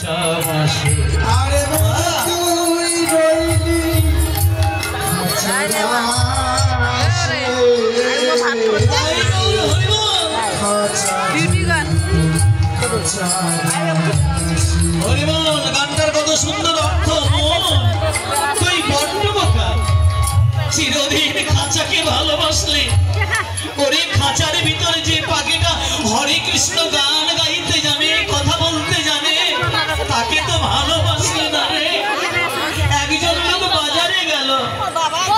খাঁচা বাসে আরে তুই রইলি খাঁচা বাসে হরিবল গানটার কত সুন্দর অর্থ তুই বড্ড বোকা চিরদিন খাঁচাকে ভালোবাসলে ওরে খাঁচার ভিতরে যে পাখিটা হরে কৃষ্ণ গান গাইতে জানে কথা বলতে জানে তাকে তো ভালোবাসলে না রে একজন লোক বাজারে গেল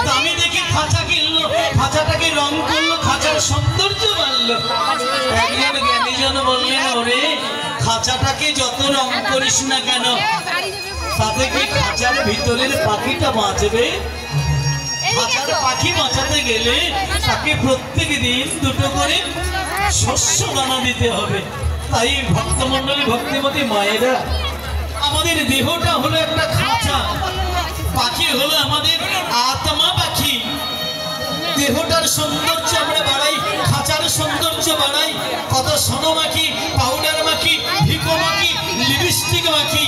দামি দেখে খাঁচা কিনলো খাঁচাটাকে রং করলো খাঁচার সৌন্দর্য বাড়লো একজন জ্ঞানীজন বললেন ওরে খাঁচাটাকে যত রং করিস না কেন তাতে কি খাঁচার ভিতরের পাখিটা বাঁচবে খাঁচার পাখি বাঁচাতে গেলে তাকে প্রত্যেক দিন দুটো করে শস্য দানা দিতে হবে তাই ভক্তমণ্ডলী ভক্তিমতী মায়েরা আমাদের দেহটা হলো একটা খাঁচা পাখি হলো আমাদের আত্মা পাখি দেহটার সৌন্দর্য আমরা বাড়াই খাঁচার সৌন্দর্য বাড়াই কত সোনো মাখি পাউডার মাখি ভিকো মাখি লিপস্টিক মাখি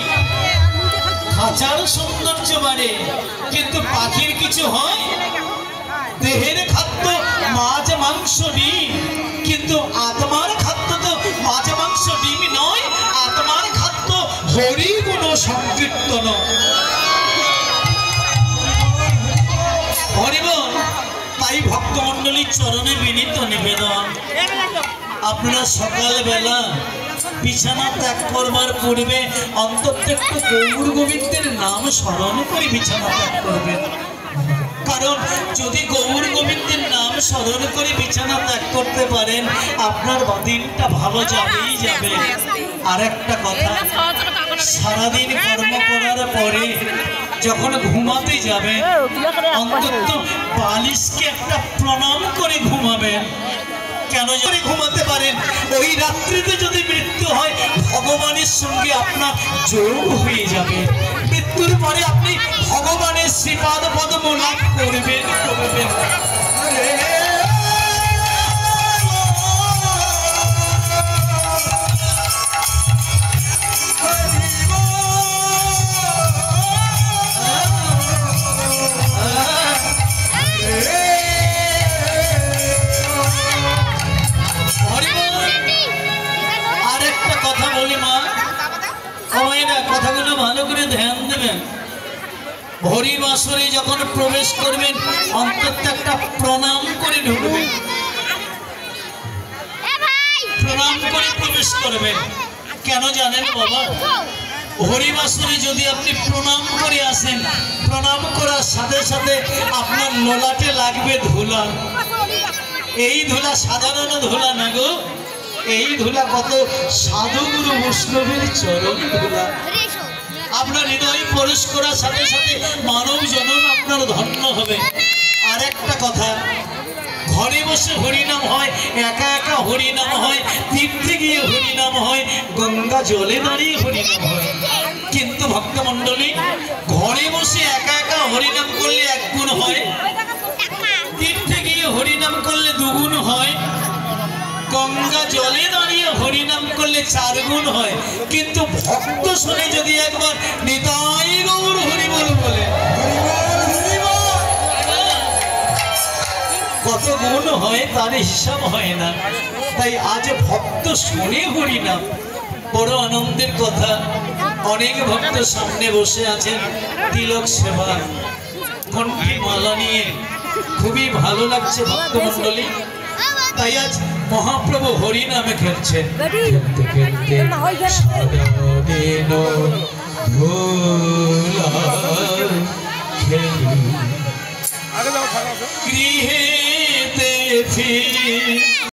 খাঁচার সৌন্দর্য বাড়ে কিন্তু পাখির কিছু হয় দেহের খাদ্য মাছ মাংস ডিম কিন্তু আত্মার খাদ্য তো মাছ মাংস ডিম নয় আত্মার খাদ্য হরি গুণ সংকীর্তন হরিবল তাই ভক্তমণ্ডলীর চরণে বিনীত নিবেদন আপনারা সকালবেলা বিছানা ত্যাগ করবার পূর্বে অন্তত একটু গৌর গোবিন্দের নাম স্মরণ করে বিছানা ত্যাগ করবেন কারণ যদি গৌর গোবিন্দের নাম স্মরণ করে বিছানা ত্যাগ করতে পারেন আপনার দিনটা ভালো যাবেই যাবে আর একটা কথা সারাদিন কর্ম করার পরে যখন ঘুমাতে যাবে অন্তত বালিশকে একটা প্রণাম করে ঘুমাবেন কেন যদি ঘুমাতে পারেন ওই রাত্রিতে যদি মৃত্যু হয় ভগবানের সঙ্গে আপনার যোগ হয়ে যাবে মৃত্যুর পরে আপনি ভগবানের শ্রীপাদ পদ্ম লাভ করবেন কথাগুলো ভালো করে ধ্যান দেবেন হরি বাসরে যখন প্রবেশ করবেন অন্তত একটা প্রণাম করে ঢুকবেন প্রণাম করে প্রবেশ করবেন কেন জানেন বাবা হরি বাসরে যদি আপনি প্রণাম করে আসেন প্রণাম করার সাথে সাথে আপনার ললাটে লাগবে ধুলা এই ধুলা সাধারণ ধুলা না গো এই ধুলা কত সাধুগুরু বৈষ্ণবের চরণ ধুলা আপনার হৃদয় প্রবেশ করার সাথে সাথে মানব জনম আপনার ধন্য হবে আর একটা কথা ঘরে বসে হরিনাম হয় একা একা হরিনাম হয় তীর্থে গিয়ে হরিনাম হয় গঙ্গা জলে দাঁড়িয়ে হরিনাম হয় কিন্তু ভক্তমণ্ডলী ঘরে বসে একা একা হরিনাম করলে এক গুণ হয় তীর্থে গিয়ে হরিনাম করলে দুগুণ হয় গঙ্গা জলে দাঁড়িয়ে হরিনাম করলে 4 গুণ হয় কিন্তু ভক্ত শুনে যদি একবার নিতাই গৌর হরিবল বলে কত গুণ হয় তার হিসাব হয় না তাই আজ ভক্ত শুনে হরিনাম বড় আনন্দের কথা অনেক ভক্ত সামনে বসে আছেন তিলক সেবা কণ্ঠী মালা নিয়ে খুবই ভালো লাগছে ভক্তমণ্ডলী তাই আজ মহাপ্রভু হরি নামে খেলছেন গৃহেতে ফিরে